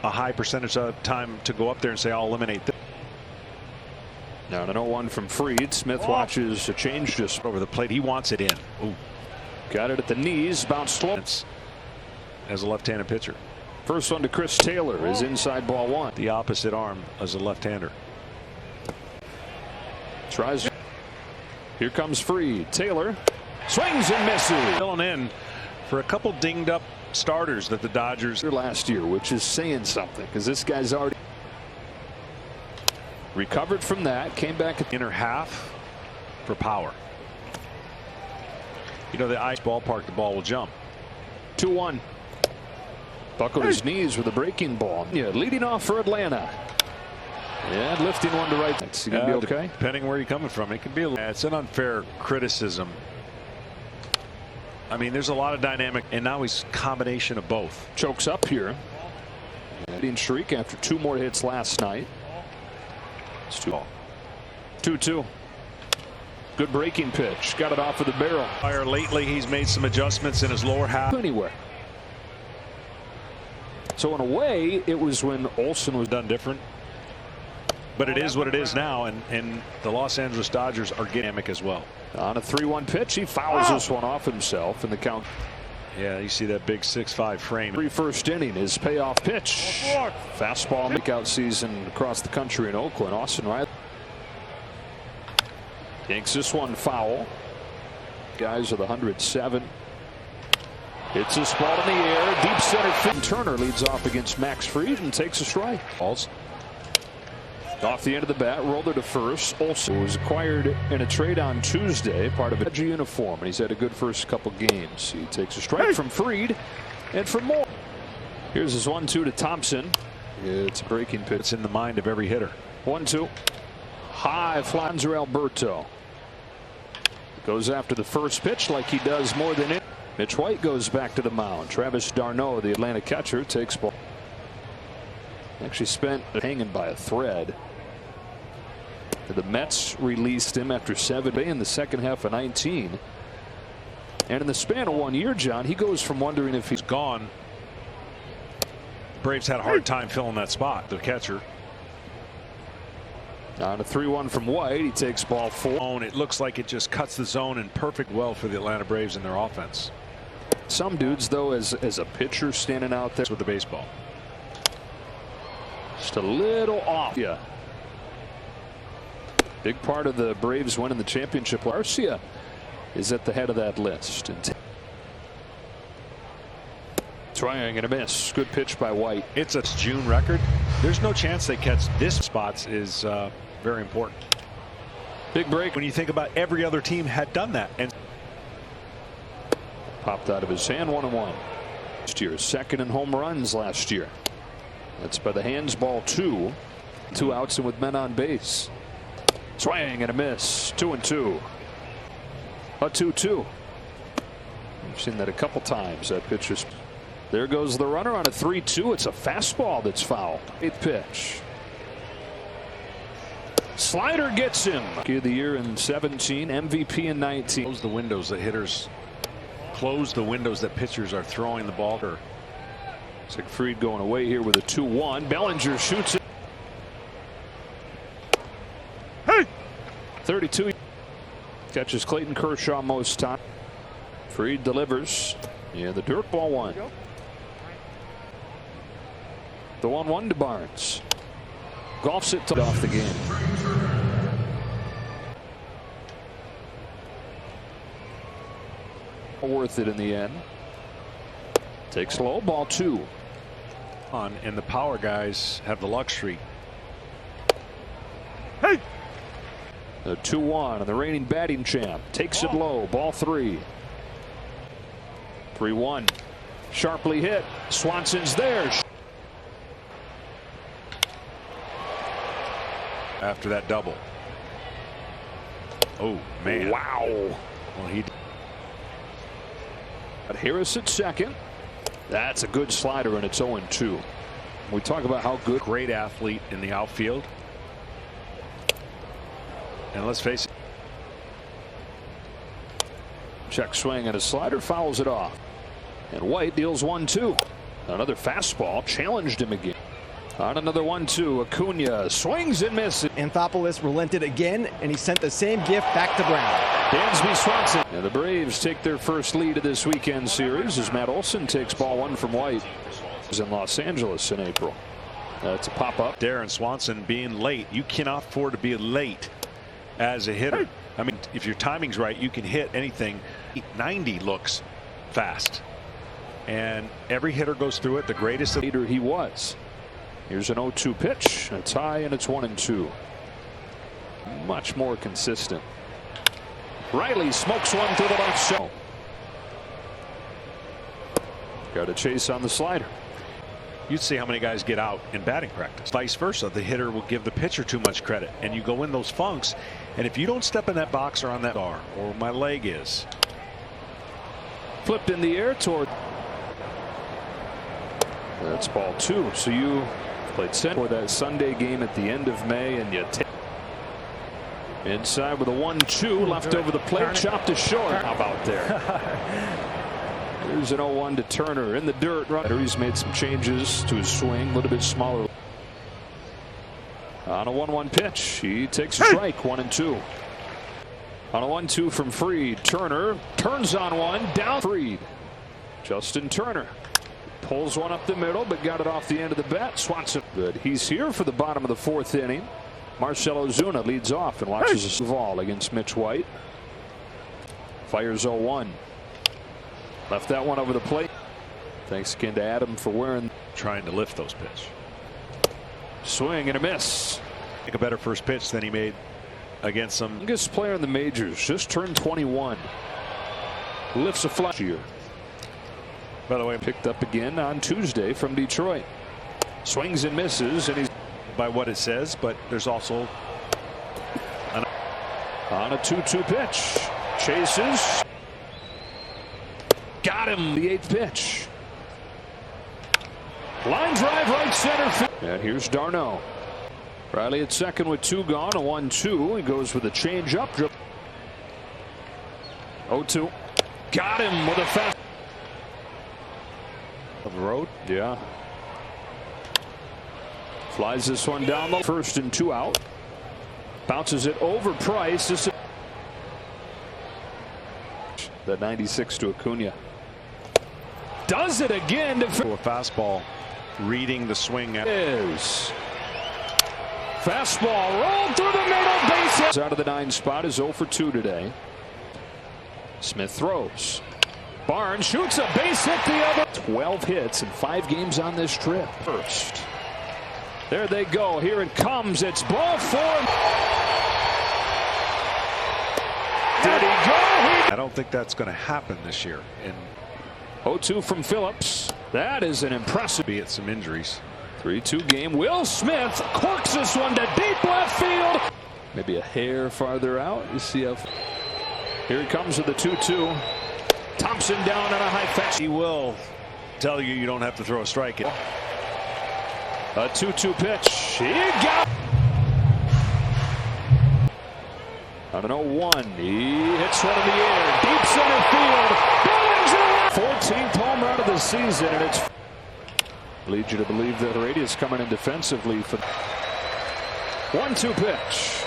a high percentage of time to go up there and say, I'll eliminate this. Now an 0-1 from Fried. Smith watches a change just Over the plate. He wants it in. Ooh. Got it at the knees. Bounced slow. As a left-handed pitcher. First one to Chris Taylor is inside ball one. The opposite arm as a left-hander. Tries. Here comes Fried. Taylor swings and misses. Filling in for a couple dinged up starters that the Dodgers last year, which is saying something because this guy's already recovered from that. Came back at inner half for power. You know, the ice ballpark, the ball will jump. 2-1. Buckled his knees with a breaking ball. Yeah, leading off for Atlanta. And lifting one to right. It's going to be okay. Depending where you're coming from, it can be. It's an unfair criticism. I mean, there's a lot of dynamic, and now he's a combination of both. Chokes up here. Hitting streak after 2 more hits last night. It's 2-2. Good breaking pitch. Got it off of the barrel. Lately, he's made some adjustments in his lower half. Anywhere. So in a way, it was when Olsen was done different. But it is what it is now, and the Los Angeles Dodgers are dynamic as well. On a 3-1 pitch, he fouls this one off himself in the count. Yeah, you see that big 6'5" frame. First inning, his payoff pitch. Fastball makeout season across the country in Oakland. Austin Riley yanks this one foul. Guys with 107. Hits this ball in the air. Deep center field. Turner leads off against Max Fried and takes a strike. Balls. Off the end of the bat, rolled her to first. Olsen was acquired in a trade on Tuesday, part of a uniform, and he's had a good first couple games. He takes a strike from Fried, and for more. Here's his 1-2 to Thompson. It's a breaking pitch. It's in the mind of every hitter. 1-2. High fly. Alberto goes after the first pitch like he does more than it. Mitch White goes back to the mound. Travis d'Arnaud, the Atlanta catcher, takes ball. Actually spent hanging by a thread. The Mets released him after 7 in the second half of 19. And in the span of 1 year, John, he goes from wondering if he's gone. Braves had a hard time filling that spot. The catcher. On a 3-1 from White, he takes ball 4. It looks like it just cuts the zone in perfect well for the Atlanta Braves in their offense. Some dudes, though, as a pitcher standing out there with the baseball. Just a little off. Yeah. Big part of the Braves winning the championship. Garcia is at the head of that list. Trying and a miss. Good pitch by White. It's a June record. There's no chance they catch this. Spots is very important. Big break. When you think about every other team had done that. And popped out of his hand. 1-1. Last year, second in home runs last year. That's by the hands. Ball 2. 2 outs and with men on base. Swing and a miss. 2-2. A 2-2. We've seen that a couple times. That pitch is. There goes the runner on a 3-2. It's a fastball that's fouled. 8th pitch. Slider gets him. Rookie of the year in 17. MVP in 19. Close the windows that hitters. Close the windows that pitchers are throwing the ball. Looks like Fried going away here with a 2-1. Bellinger shoots it. 32. Catches Clayton Kershaw most time. Fried delivers. Yeah, the dirt ball 1. The 1-1 to Barnes. Golfs it off the game. Worth it in the end. Takes low. Ball 2. And the power guys have the luxury. The 2-1 and the reigning batting champ takes it low. Ball 3. 3-1. Sharply hit. Swanson's there. After that double. Oh, man. Wow. Well, he. But Harris at second. That's a good slider, and it's 0-2. We talk about how good. Great athlete in the outfield. And let's face it. Check swing and a slider, fouls it off. And White deals 1-2. Another fastball challenged him again. On another 1-2, Acuna swings and misses. Anthopoulos relented again, and he sent the same gift back to Brown. Dansby Swanson. And the Braves take their first lead of this weekend series as Matt Olson takes ball one from White. In Los Angeles in April. It's a pop-up. Darren Swanson being late. You cannot afford to be late as a hitter. I mean, if your timing's right, you can hit anything. 90 looks fast. And every hitter goes through it. The greatest leader he was. Here's an 0-2 pitch. It's high and it's 1-2. Much more consistent. Riley smokes one through the left side. Got a chase on the slider. You'd see how many guys get out in batting practice. Vice versa, the hitter will give the pitcher too much credit, and you go in those funks. And if you don't step in that box or on that bar, or my leg is flipped in the air toward. That's ball 2. So you played center for that Sunday game at the end of May, and you take inside with a 1-2 left over the plate, chopped to short. How about there? There's an 0-1 to Turner in the dirt. He's made some changes to his swing, a little bit smaller. On a 1-1 pitch, he takes a strike, 1-2. On a 1-2 from Fried, Turner turns on one, down Fried. Justin Turner pulls one up the middle, but got it off the end of the bat. Swanson good. He's here for the bottom of the 4th inning. Marcell Ozuna leads off and watches the ball against Mitch White. Fires 0-1. Left that one over the plate. Thanks again to Adam for wearing. Trying to lift those pitch. Swing and a miss. Make a better first pitch than he made against some. Youngest player in the majors, just turned 21. Lifts a fly here. By the way, picked up again on Tuesday from Detroit. Swings and misses, and he's by what it says, but there's also on a 2-2 pitch. Chases. Got him. The 8th pitch. Line drive right center field. And here's d'Arnaud. Riley at second with 2 gone. A 1-2. He goes with a changeup. 0-2. Got him with a fast. Of the road. Yeah. Flies this one down the 1st and 2 out. Bounces it over Price. This is the 96 to Acuna. Does it again to a fastball, reading the swing. Is fastball rolled through the middle, base hit. Out of the 9 spot is 0 for 2 today. Smith throws. Barnes shoots a base hit the other. 12 hits in 5 games on this trip. First. There they go. Here it comes. It's ball 4. Did he go? I don't think that's going to happen this year. And 0-2 from Phillips. That is an impressive. Be it some injuries. 3-2 game. Will Smith corks this one to deep left field. Maybe a hair farther out. You see how. Here he comes with the 2-2. Thompson down on a high fast. He will tell you don't have to throw a strike. A 2-2 pitch. He got. On an 0-1. He hits one in the air. Deep center field. 14th home run of the season, and it's leads you to believe that Heredia is coming in defensively for 1-2 pitch.